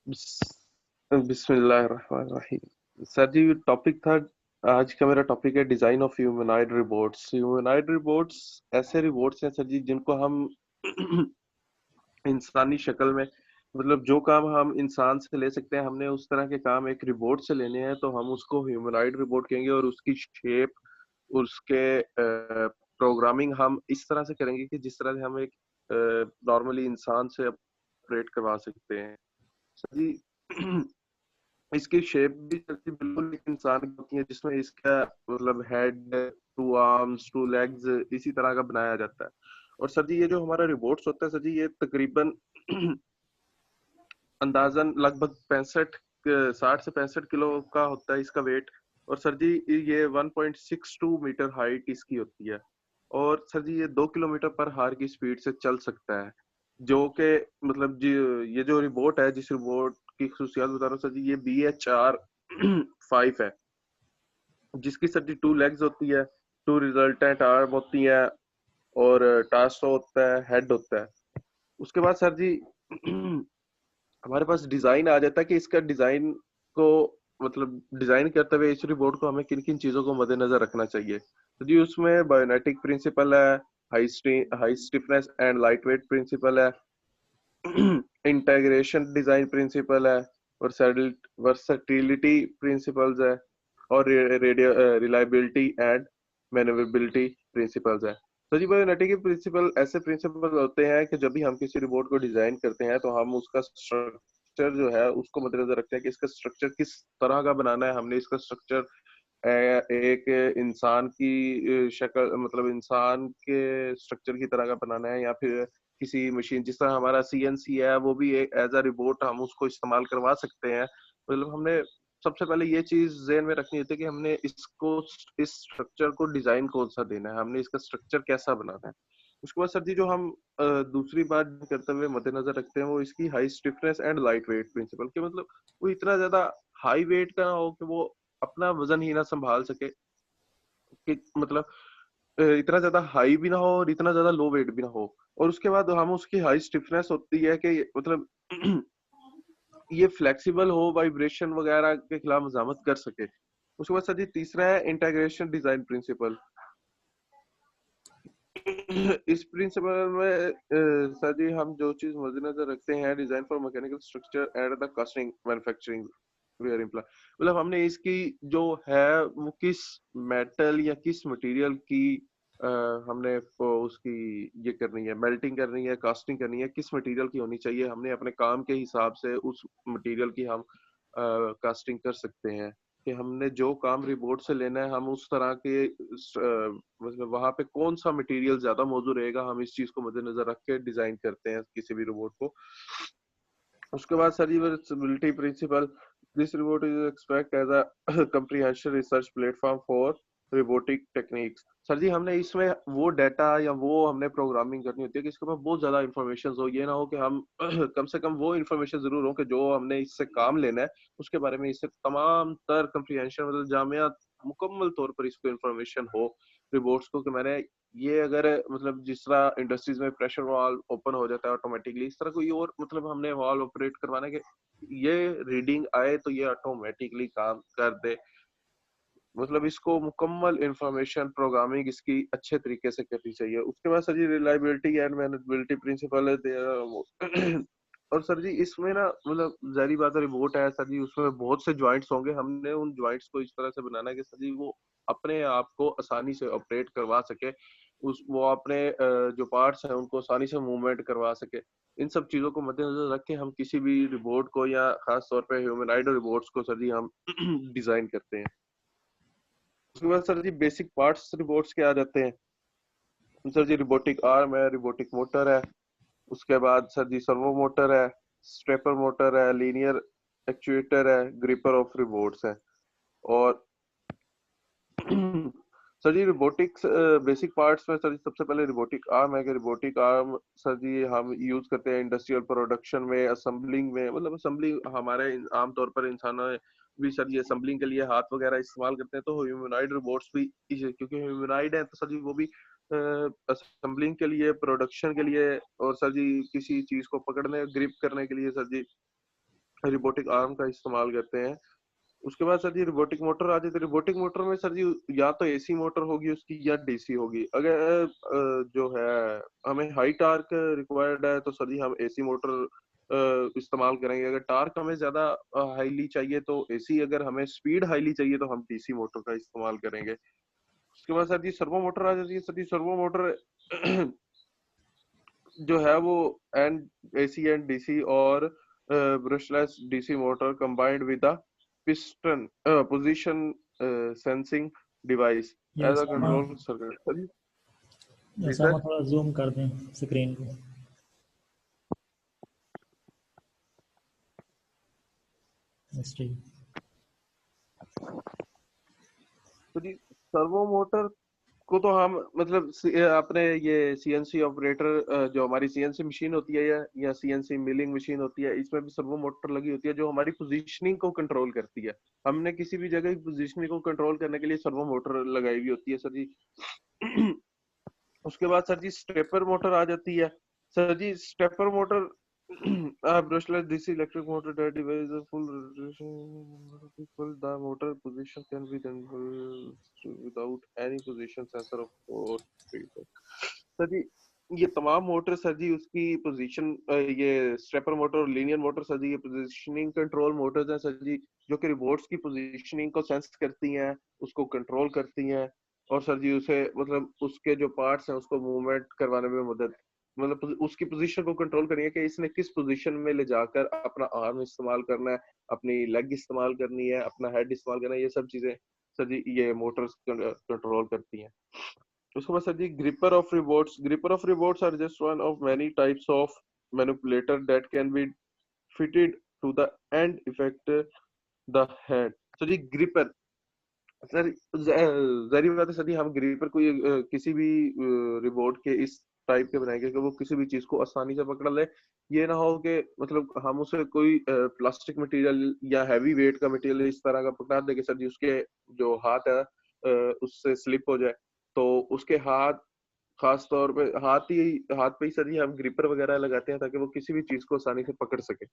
बिस्मिल्लाहिर्रहमानिर्रहीम। सर जी, टॉपिक था आज का। मेरा टॉपिक है design of humanoid robots. Humanoid robots ऐसे रोबोट्स हैं सर जी जिनको हम इंसानी शक्ल में, मतलब जो काम हम इंसान से ले सकते हैं, हमने उस तरह के काम एक रोबोट से लेने हैं तो हम उसको ह्यूमनॉइड रोबोट कहेंगे। और उसकी शेप, उसके प्रोग्रामिंग हम इस तरह से करेंगे कि जिस तरह से हम एक नॉर्मली इंसान से ऑपरेट करवा सकते हैं सर जी। इसकी शेप भी सर जी बिल्कुल एक इंसान की होती है, जिसमें इसका मतलब head, two arms, two legs इसी तरह का बनाया जाता है। और सर जी ये जो हमारा रोबोट्स होता है सर जी, ये तकरीबन अंदाजन लगभग 60 से 65 किलो का होता है इसका वेट। और सर जी ये 1.62 मीटर हाइट इसकी होती है। और सर जी ये 2 किलोमीटर पर हार की स्पीड से चल सकता है। जो कि मतलब जी, ये जो रोबोट है, जिस रोबोट की खसूसियात बता रहा हूँ सर जी, ये BH-R 5 है, जिसकी सर जी 2 लेग्स होती है, 2 रिजल्टेंट आर्म होती है, और टार्सो होता है, हेड होता है। उसके बाद सर जी हमारे पास डिजाइन आ जाता है कि इसका डिजाइन को, मतलब डिजाइन करते हुए इस रोबोट को हमें किन किन चीजों को मद्देनजर रखना चाहिए। तो जी उसमें बायोनेटिक प्रिंसिपल है, high stiffness and light weight principle है, इंटीग्रेशन डिजाइन प्रिंसिपल है, वर्सटिलिटी प्रिंसिपल्स है, और radio reliability and manoeuvrability principles है। तो जी बायोनेटिक के प्रिंसिपल ऐसे प्रिंसिपल होते हैं कि जब भी हम किसी रोबोट को डिजाइन करते हैं तो हम उसका स्ट्रक्चर जो है उसको मद्देनजर रखते हैं कि इसका स्ट्रक्चर किस तरह का बनाना है। हमने इसका स्ट्रक्चर एक इंसान की शक्ल, मतलब इंसान के स्ट्रक्चर की तरह का बनाना है, या फिर किसी मशीन, जिस तरह हमारा CNC है वो भी एज अ रिबोट हम उसको इस्तेमाल करवा सकते हैं। मतलब हमने सबसे पहले ये चीज ज़हन में रखनी होती है कि हमने इसको, इस स्ट्रक्चर को डिजाइन कौन सा देना है, हमने इसका स्ट्रक्चर कैसा बनाना है। उसके बाद सर जी जो हम दूसरी बात करते हुए मद्देनजर रखते हैं वो इसकी high stiffness and light weight principle, कि मतलब वो इतना ज्यादा हाई वेट का ना हो कि वो अपना वजन ही ना संभाल सके, कि मतलब इतना ज्यादा हाई भी ना हो और इतना ज्यादा लो वेट भी ना हो। और उसके बाद हम उसकी हाई स्टिफनेस होती है कि मतलब ये फ्लेक्सिबल हो, वाइब्रेशन वगैरह के खिलाफ मजामत कर सके। उसके बाद सर जी तीसरा है इंटीग्रेशन डिजाइन प्रिंसिपल। इस प्रिंसिपल में सर जी हम जो चीज मद्देनजर रखते हैं, design for mechanical structure at the casting manufacturing where employ, मतलब हमने इसकी जो है वो किस मेटल या किस मटेरियल की हमने उसकी ये करनी है, मेल्टिंग करनी है, कास्टिंग करनी है, किस मटेरियल की होनी चाहिए। हमने अपने काम के हिसाब से उस मटेरियल की हम कास्टिंग कर सकते हैं, कि हमने जो काम रिबोट से लेना है हम उस तरह के मतलब वहां पे कौन सा मटेरियल ज्यादा मौजूद रहेगा, हम इस चीज को मद्देनजर रख के डिजाइन करते हैं किसी भी रोबोट को। उसके बाद sir reversibility principle, this robot is expect as a comprehension research platform for robotic techniques. Sir ji हमने इसमें वो डाटा या वो हमने प्रोग्रामिंग करनी होती है कि इसके पास बहुत ज्यादा इंफॉर्मेशन हो, ये ना हो कि हम कम से कम वो इंफॉर्मेशन जरूर हो कि जो हमने इससे काम लेना है उसके बारे में इससे तमाम तर कंप्रिहेंशन, मतलब जामिया मुकम्मल तौर पर इसको इंफॉर्मेशन हो रिबोट्स को, कि मैंने ये अगर मतलब जिस तरह इंडस्ट्रीज में प्रेशर वाल्व ओपन हो जाता है ऑटोमेटिकली, इस तरह कोई और मतलब हमने वाल्व ऑपरेट करवाना है कि ये रीडिंग आए तो ये ऑटोमेटिकली काम कर दे। मतलब इसको मुकम्मल इंफॉर्मेशन प्रोग्रामिंग इसकी अच्छे तरीके से करनी चाहिए। उसके बाद सर जी रिलायबिलिटी एंड मैनेजेबिलिटी प्रिंसिपल है। और सर जी इसमें ना मतलब जारी बात है, रिबोट है सर जी, उसमें बहुत से ज्वाइंट्स होंगे, हमने उन ज्वाइंट्स को इस तरह से बनाना है कि सर जी वो अपने आप को आसानी से ऑपरेट करवा सके, उस वो अपने जो पार्ट्स हैं उनको आसानी से मूवमेंट करवा सके। इन सब चीजों को मद्देनजर रख के हम किसी भी रिबोट को, या खास तौर पे ह्यूमनॉइड रिबोट्स को सर जी हम डिजाइन करते हैं। उसके बाद सर जी बेसिक पार्ट्स रिबोट्स के आ जाते हैं। सर जी रिबोटिक आर्म है, रिबोटिक मोटर है, उसके बाद सर जी सर्वो मोटर है, स्टेपर मोटर है, लीनियर एक्चुएटर है, ग्रिपर ऑफ रिबोट्स है। और सर जी रोबोटिक्स बेसिक पार्ट्स में सर जी सबसे पहले रोबोटिक आर्म है, कि रोबोटिक आर्म सर जी हम यूज करते हैं इंडस्ट्रियल प्रोडक्शन में, असेंबलिंग में, मतलब असेंबलिंग हमारे आमतौर पर इंसान भी सर जी असेंबलिंग के लिए हाथ वगैरह इस्तेमाल करते हैं। तो ह्यूमनॉइड रोबोट्स भी क्योंकि ह्यूमनॉइड है तो सर जी वो भी असेंबलिंग के लिए, प्रोडक्शन के लिए, और सर जी किसी चीज को पकड़ने ग्रिप करने के लिए सर जी रोबोटिक आर्म का इस्तेमाल करते हैं। उसके बाद सर जी रोबोटिक मोटर आ जाती है। रोबोटिक मोटर में सर जी या तो एसी मोटर होगी उसकी या डीसी होगी। अगर जो है हमें हाई टार्क रिक्वायर्ड है तो सर जी हम एसी मोटर इस्तेमाल करेंगे। अगर टार्क हमें ज्यादा हाईली चाहिए तो एसी, अगर हमें स्पीड हाईली चाहिए तो हम डीसी मोटर का इस्तेमाल करेंगे। उसके बाद सर जी सर्वो मोटर आ जाती है। सर जी सर्वो मोटर जो है वो एंड एसी एंड डीसी और brushless DC motor combined with the piston position sensing device ये as a Sama control circuit। Sir ये जी सामा सर। थोड़ा जूम कर दें स्क्रीन को। बस ठीक। तो जी सर्वो मोटर को तो हम मतलब अपने ये सीएनसी ऑपरेटर जो हमारी सीएनसी मशीन होती है या सीएनसी मिलिंग मशीन होती है, इसमें भी सर्वो मोटर लगी होती है जो हमारी पोजीशनिंग को कंट्रोल करती है। हमने किसी भी जगह की पोजीशनिंग को कंट्रोल करने के लिए सर्वो मोटर लगाई हुई होती है सर जी। उसके बाद सर जी स्टेपर मोटर आ जाती है। Sir ji stepper motor brushless DC electric motor that device a full rotation the motor position can be done without any position sensor or feedback। Sir ji ये तमाम मोटर सर जी उसकी पोजीशन, ये स्टेपर मोटर और linear motor sir ji ये positioning control motors हैं sir ji, जो कि रोबोट्स की पोजीशनिंग को सेंस करती हैं, उसको कंट्रोल करती हैं और सर जी उसे मतलब उसके जो पार्ट्स हैं उसको मूवमेंट करवाने में मदद, मतलब उसकी पोजीशन को कंट्रोल करिए कि इसने किस पोजीशन में ले जाकर अपना आर्म इस्तेमाल करना है, अपनी लेग इस्तेमाल करनी है, अपना हेड इस्तेमाल करना है, ये सब चीजें सर जी ये मोटर्स कंट्रोल करती हैं। उसके बाद सर जी gripper of robots. Gripper of robots are just one of many types of manipulator that can be fitted to the end effect the hand. Sir जी ग्रिपर, सर जाहिर बात है सर जी हम ग्रिपर को किसी भी रिबोट के इस टाइप के बनाएंगे कि वो किसी भी चीज को आसानी से पकड़ ले। ये ना हो कि मतलब हम उसे कोई प्लास्टिक मटेरियल या हैवी वेट का मटेरियल इस तरह का पकड़ा दे कि सर जी उसके जो हाथ है उससे स्लिप हो जाए, तो उसके हाथ, खास तौर पे हाथ पे ही सर जी हम ग्रिपर वगैरह लगाते हैं ताकि वो किसी भी चीज को आसानी से पकड़ सके।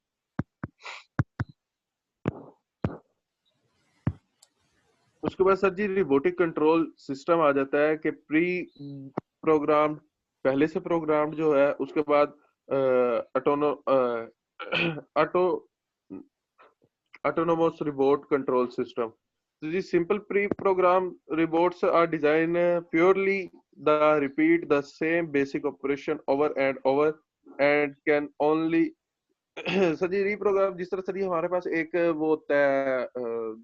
उसके बाद सर जी रोबोटिक कंट्रोल सिस्टम आ जाता है कि प्री प्रोग्राम्ड, पहले से प्रोग्राम्ड जो है, उसके बाद ऑटोनो auto autonomous robot control system। The simple pre-programmed robots are designed purely the repeat the same basic operation over and over and can only sir जी रीप्रोग्राम, जिस तरह सर जी हमारे पास एक वो होता है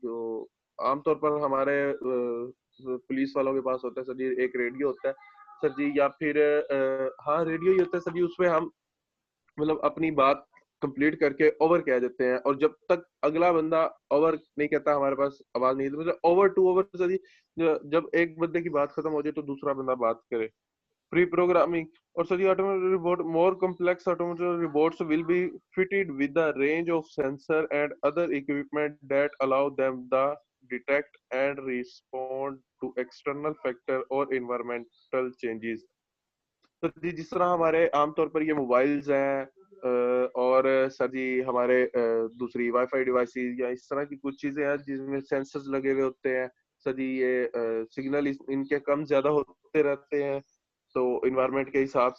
जो आमतौर पर हमारे पुलिस वालों के पास होता है सर जी, एक रेडियो होता है सर जी, या फिर हाँ रेडियो ही होता है सर जी, उसमें हम मतलब अपनी बात कंप्लीट करके ओवर कह देते हैं और जब तक अगला बंदा ओवर नहीं कहता हमारे पास आवाज नहीं, मतलब ओवर टू ओवर सर जी, जब एक बंदे की बात खत्म हो जाए तो दूसरा बंदा बात करे। प्री प्रोग्रामिंग और सर जी automated robot, more complex automated robots will be fitted with a range of sensor and other equipment that allow them to detect and respond to external factor or environmental changes। तो जी जिस तरह हमारे आमतौर पर ये mobiles हैं और sir जी हमारे दूसरी वाईफाई डिवाइसेस या इस तरह की कुछ चीजें हैं जिसमें सेंसर्स लगे हुए होते हैं सर जी, ये सिग्नल इनके कम ज्यादा होते रहते हैं, तो इन्वायरमेंट के हिसाब